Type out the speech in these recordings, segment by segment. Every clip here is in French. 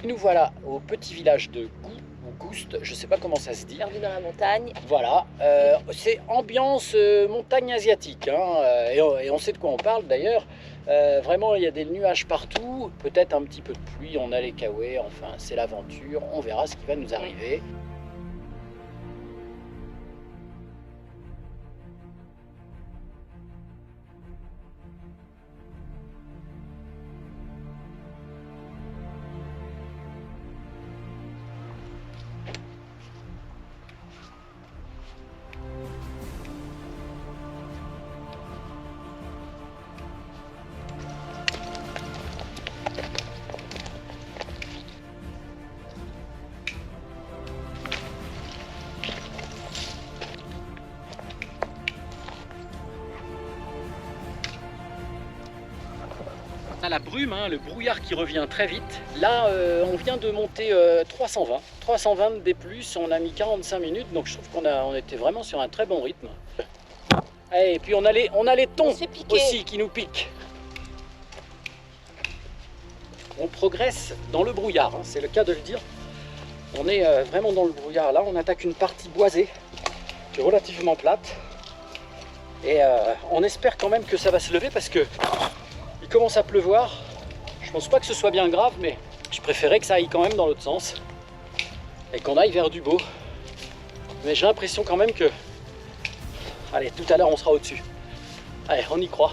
Nous voilà au petit village de Goust, je sais pas comment ça se dit. Perdu dans la montagne. Voilà, c'est ambiance montagne asiatique, hein, et on sait de quoi on parle d'ailleurs. Vraiment, il y a des nuages partout, peut-être un petit peu de pluie, on a les kawaii, enfin c'est l'aventure, on verra ce qui va nous arriver. La brume, hein, le brouillard qui revient très vite. Là, on vient de monter 320 des plus, on a mis 45 minutes, donc je trouve on était vraiment sur un très bon rythme. Et puis on a les thons aussi qui nous piquent. On progresse dans le brouillard, hein, c'est le cas de le dire. On est vraiment dans le brouillard. Là, on attaque une partie boisée qui est relativement plate. Et on espère quand même que ça va se lever parce que il commence à pleuvoir. Je pense pas que ce soit bien grave, mais je préférais que ça aille quand même dans l'autre sens et qu'on aille vers du beau. Mais j'ai l'impression quand même que... Allez, tout à l'heure on sera au-dessus. Allez, on y croit.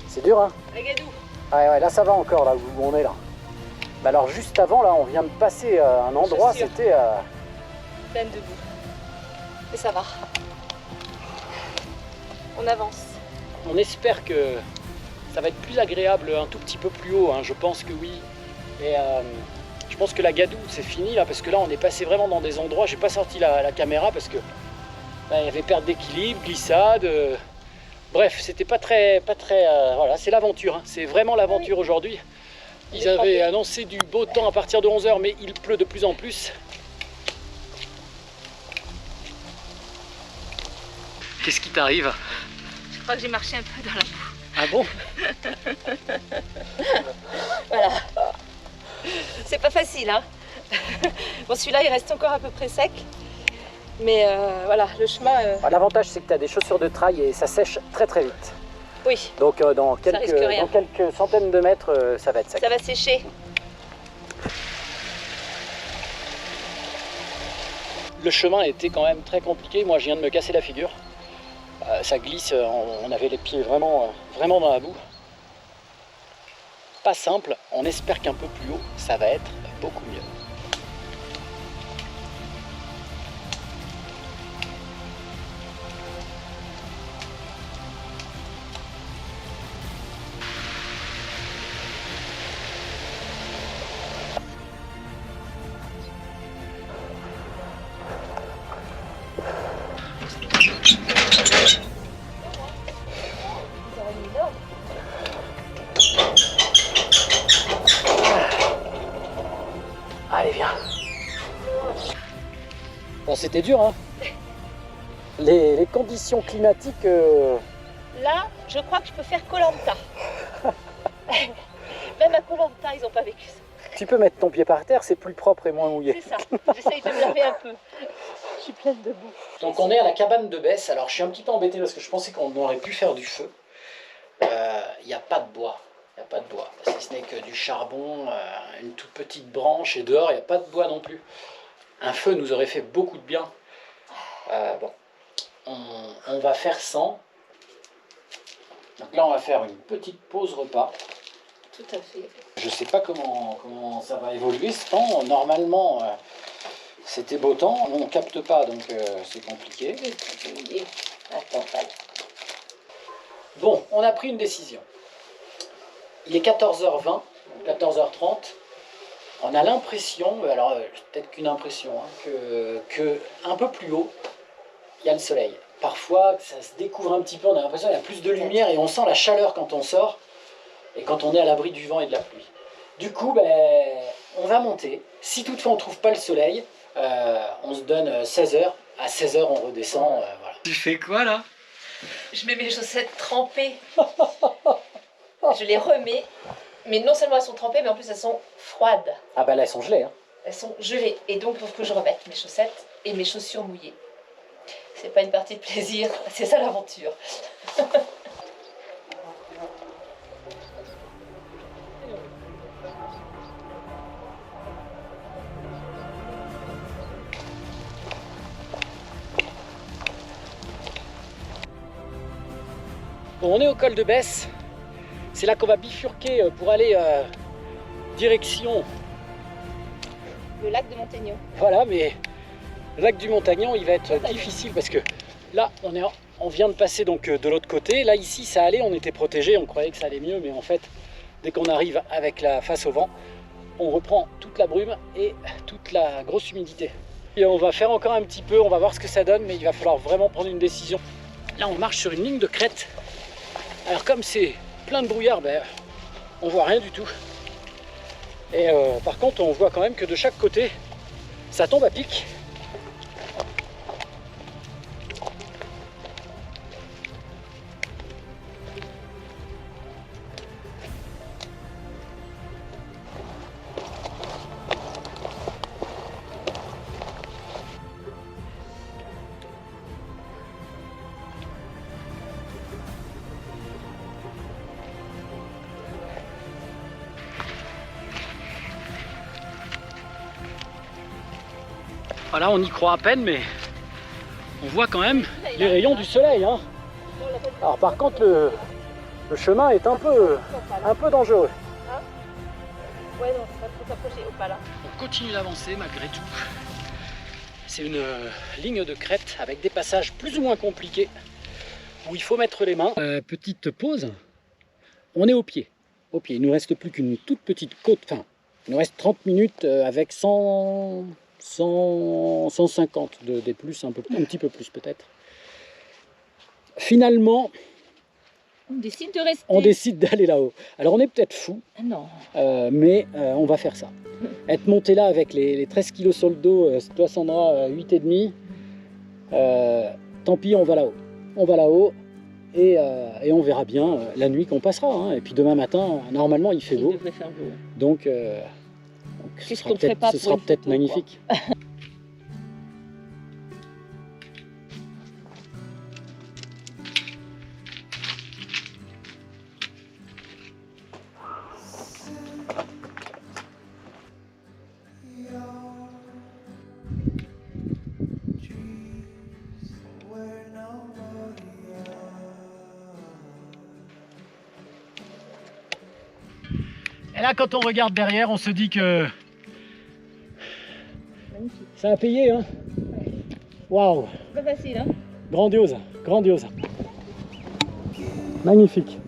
C'est dur, hein? Agadou. Ah ouais, là ça va encore, là où on est là. Mais alors juste avant, là, on vient de passer un endroit, c'était... Pleine de boue. Mais ça va. On avance. On espère que ça va être plus agréable un tout petit peu plus haut, hein. Je pense que oui. Et je pense que la gadoue c'est fini là, parce que là on est passé vraiment dans des endroits, j'ai pas sorti la caméra parce que il y avait perte d'équilibre, glissade. Bref, c'était pas très voilà, c'est l'aventure, hein. C'est vraiment l'aventure aujourd'hui. Ils avaient annoncé du beau temps à partir de 11 h, mais il pleut de plus en plus. Qu'est-ce qui t'arrive? Je crois que j'ai marché un peu dans la boue. Ah bon? Voilà. C'est pas facile, hein. Bon, celui-là, il reste encore à peu près sec. Mais voilà, le chemin... L'avantage, c'est que tu as des chaussures de trail et ça sèche très très vite. Oui. Donc dans quelques centaines de mètres, ça va être sec. Ça va sécher. Le chemin était quand même très compliqué. Moi, je viens de me casser la figure. Ça glisse, on avait les pieds vraiment dans la boue. Pas simple, on espère qu'un peu plus haut, ça va être beaucoup mieux. Allez, viens. Bon, c'était dur, hein. Les conditions climatiques... Là, je crois que je peux faire Koh-Lanta. Même à Koh-Lanta, ils n'ont pas vécu ça. Tu peux mettre ton pied par terre, c'est plus propre et moins mouillé. C'est ça, j'essaye de me laver un peu. Je suis pleine de boue. Donc on est à la cabane de Besse. Alors je suis un petit peu embêté parce que je pensais qu'on aurait pu faire du feu. Il n'y a pas de bois. Il n'y a pas de bois. Si ce n'est que du charbon, une toute petite branche, et dehors il n'y a pas de bois non plus. Un feu nous aurait fait beaucoup de bien. Bon, on va faire sans. Donc là on va faire une petite pause repas. Tout à fait. Je ne sais pas comment ça va évoluer ce temps. Normalement c'était beau temps. On ne capte pas donc c'est compliqué. Attends, allez. Bon, on a pris une décision. Il est 14h20, 14h30. On a l'impression, alors peut-être qu'une impression, hein, que un peu plus haut, il y a le soleil. Parfois, ça se découvre un petit peu, on a l'impression qu'il y a plus de lumière et on sent la chaleur quand on sort et quand on est à l'abri du vent et de la pluie. Du coup, on va monter. Si toutefois on ne trouve pas le soleil, on se donne 16h. À 16h, on redescend. Voilà. Tu fais quoi là? je mets mes chaussettes trempées. Je les remets. Mais non seulement elles sont trempées, mais en plus elles sont froides. Ah bah là, elles sont gelées. Hein. Elles sont gelées. Et donc il faut que je remette mes chaussettes et mes chaussures mouillées. C'est pas une partie de plaisir, c'est ça l'aventure. Bon, on est au col de Besse. C'est là qu'on va bifurquer pour aller direction. Le lac de Montaignon. Voilà, mais le lac du Montagnon, il va être difficile parce que là, on vient de passer donc de l'autre côté. Là, ici, ça allait, on était protégé, on croyait que ça allait mieux, mais en fait, dès qu'on arrive avec la face au vent, on reprend toute la brume et toute la grosse humidité. Et on va faire encore un petit peu, on va voir ce que ça donne, mais il va falloir vraiment prendre une décision. Là, on marche sur une ligne de crête. Alors, comme c'est plein de brouillard, ben, on voit rien du tout. Et par contre, on voit quand même que de chaque côté, ça tombe à pic. Voilà, on y croit à peine, mais on voit quand même les rayons du soleil. Hein. Alors par contre, le chemin est un peu dangereux. Ouais, non, c'est pas trop s'approcher. Oh, pas là. On continue d'avancer malgré tout. C'est une ligne de crête avec des passages plus ou moins compliqués où il faut mettre les mains. Petite pause. On est au pied. Au pied. Il nous reste plus qu'une toute petite côte. Enfin, il nous reste 30 minutes avec 150 des plus, un petit peu plus peut-être. Finalement, on décide de rester. On décide d'aller là-haut. Alors on est peut-être fou, mais on va faire ça. Être monté là avec les 13 kilos sur le dos, toi Sandra 8,5, tant pis, on va là-haut. On va là-haut et on verra bien la nuit qu'on passera. Hein. Et puis demain matin, normalement il fait beau. Il devrait faire beau. Donc ce sera peut-être magnifique. Et là, quand on regarde derrière, on se dit que ça a payé, hein. Waouh. Pas facile, hein. Grandiose, grandiose. Magnifique.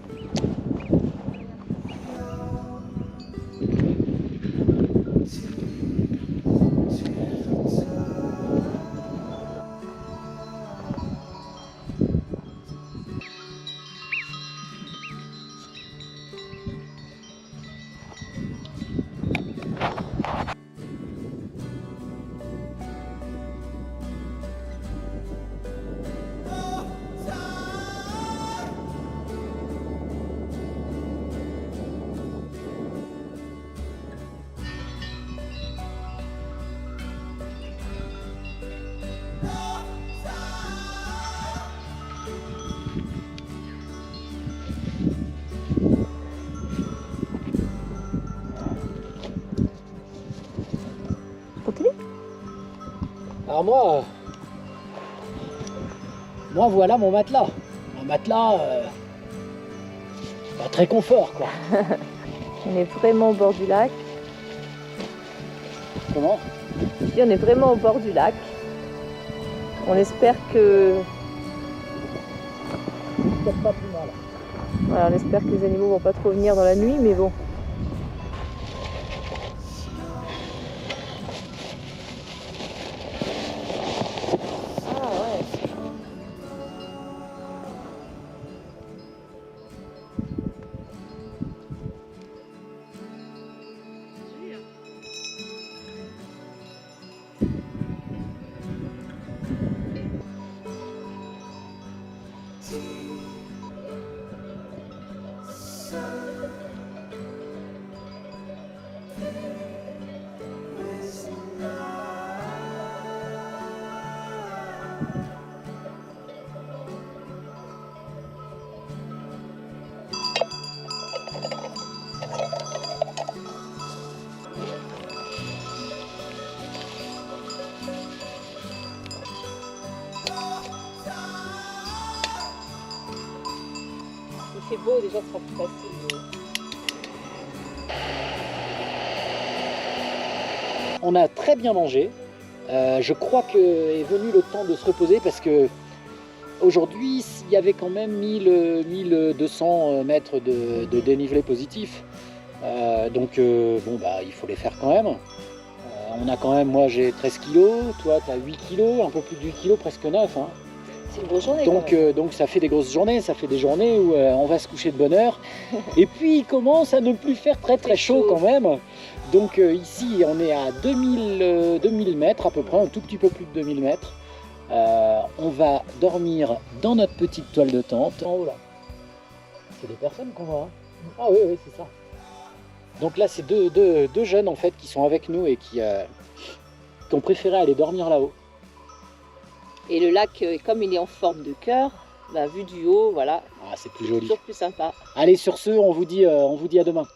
Alors moi voilà mon matelas. Un matelas pas très confort quoi. On est vraiment au bord du lac. Comment? Je dis, on est vraiment au bord du lac. On espère que... C'est pas plus mal. Voilà, on espère que les animaux vont pas trop venir dans la nuit, mais bon. See beau, déjà ce sera plus facile. On a très bien mangé. Je crois qu'est venu le temps de se reposer parce que aujourd'hui, il y avait quand même 1200 mètres de dénivelé positif. Donc bon, bah, il faut les faire quand même. On a quand même, moi j'ai 13 kilos, toi tu as 8 kilos, un peu plus de 8 kilos, presque 9. Hein. C'est une grosse journée. Donc ça fait des grosses journées, ça fait des journées où on va se coucher de bonne heure. Et puis il commence à ne plus faire très chaud quand même. Donc ici on est à 2000 mètres à peu près, un tout petit peu plus de 2000 mètres. On va dormir dans notre petite toile de tente. En haut là, c'est des personnes qu'on voit. Hein. Ah oui, c'est ça. Donc là c'est deux jeunes en fait qui sont avec nous et qui ont préféré aller dormir là-haut. Et le lac, comme il est en forme de cœur, bah, vu du haut, voilà. Ah, c'est plus joli. Toujours plus sympa. Allez, sur ce, on vous dit à demain.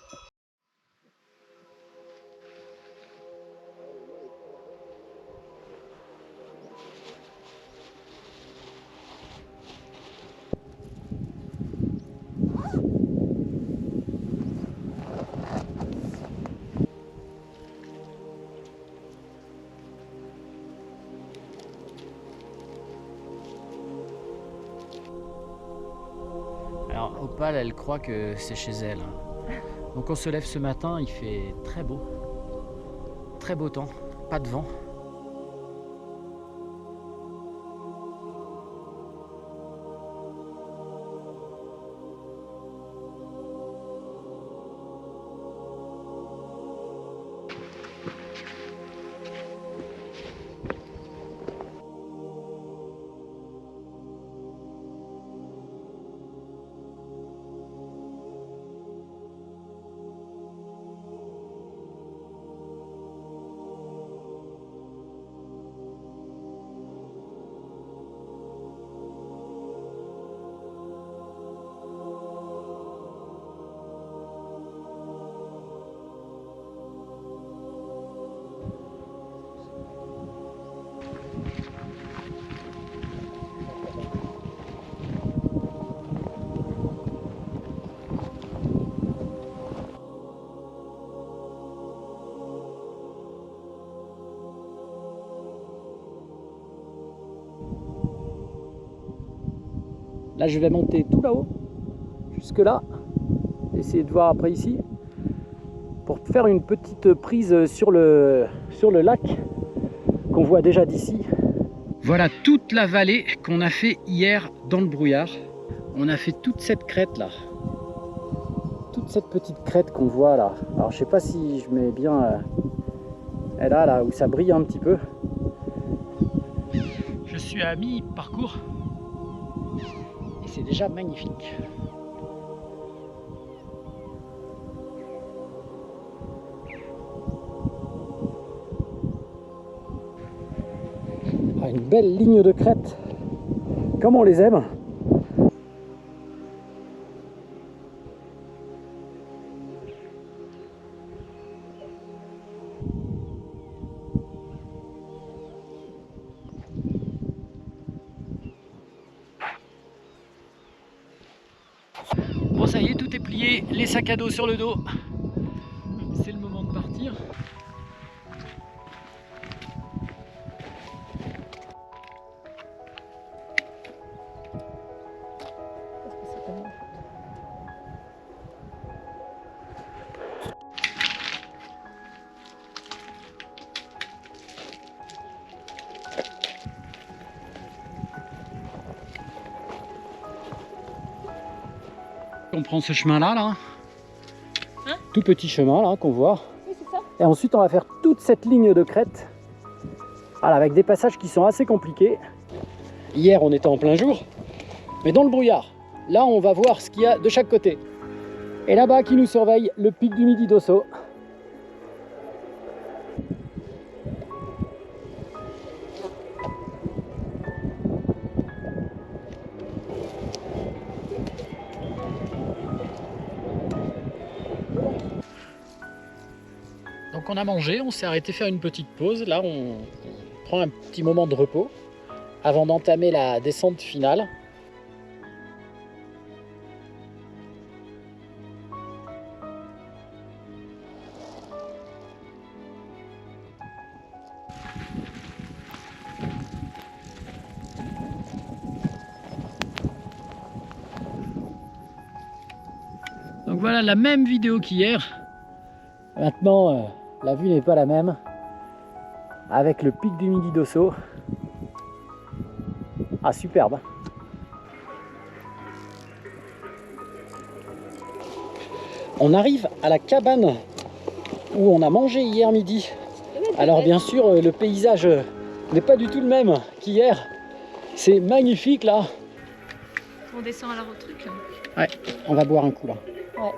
Alors Opal, elle croit que c'est chez elle. Donc on se lève ce matin, il fait très beau temps, pas de vent. Là, je vais monter tout là-haut, jusque là, essayer de voir après ici, pour faire une petite prise sur le lac qu'on voit déjà d'ici. Voilà toute la vallée qu'on a fait hier dans le brouillard. On a fait toute cette crête là, toute cette petite crête qu'on voit là. Alors je sais pas si je mets bien, elle là où ça brille un petit peu. Je suis à mi-parcours. C'est déjà magnifique. Ah, une belle ligne de crête, comme on les aime. Bon, ça y est, tout est plié, les sacs à dos sur le dos. C'est le moment de partir. On prend ce chemin-là, là. Hein? Tout petit chemin là qu'on voit. Oui, c'est ça. Et ensuite on va faire toute cette ligne de crête. Voilà, avec des passages qui sont assez compliqués. Hier on était en plein jour, mais dans le brouillard. Là on va voir ce qu'il y a de chaque côté. Et là-bas qui nous surveille, le pic du Midi d'Osso. Donc on a mangé, on s'est arrêté faire une petite pause. Là on prend un petit moment de repos avant d'entamer la descente finale. voilà la même vidéo qu'hier. Maintenant, la vue n'est pas la même. Avec le pic du Midi d'Osso. Ah, superbe. On arrive à la cabane où on a mangé hier midi. Alors bien sûr, le paysage n'est pas du tout le même qu'hier. C'est magnifique là. On descend alors au truc. Ouais, on va boire un coup là. Ouais.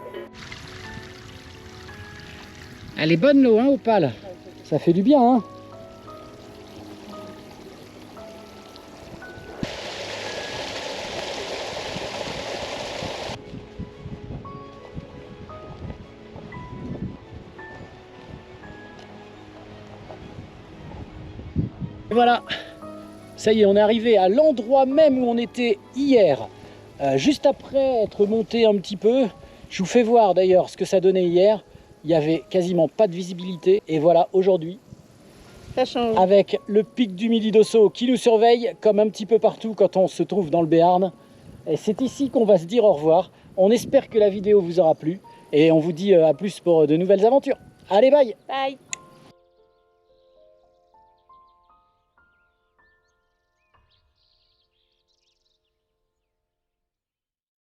Elle est bonne l'eau, hein, Opale. Ça fait du bien, hein. Et voilà, ça y est, on est arrivé à l'endroit même où on était hier, juste après être monté un petit peu. Je vous fais voir d'ailleurs ce que ça donnait hier. Il n'y avait quasiment pas de visibilité. Et voilà, aujourd'hui, Ça change. avec le pic du Midi d'Osso qui nous surveille, comme un petit peu partout quand on se trouve dans le Béarn. Et c'est ici qu'on va se dire au revoir. On espère que la vidéo vous aura plu. Et on vous dit à plus pour de nouvelles aventures. Allez, bye! Bye.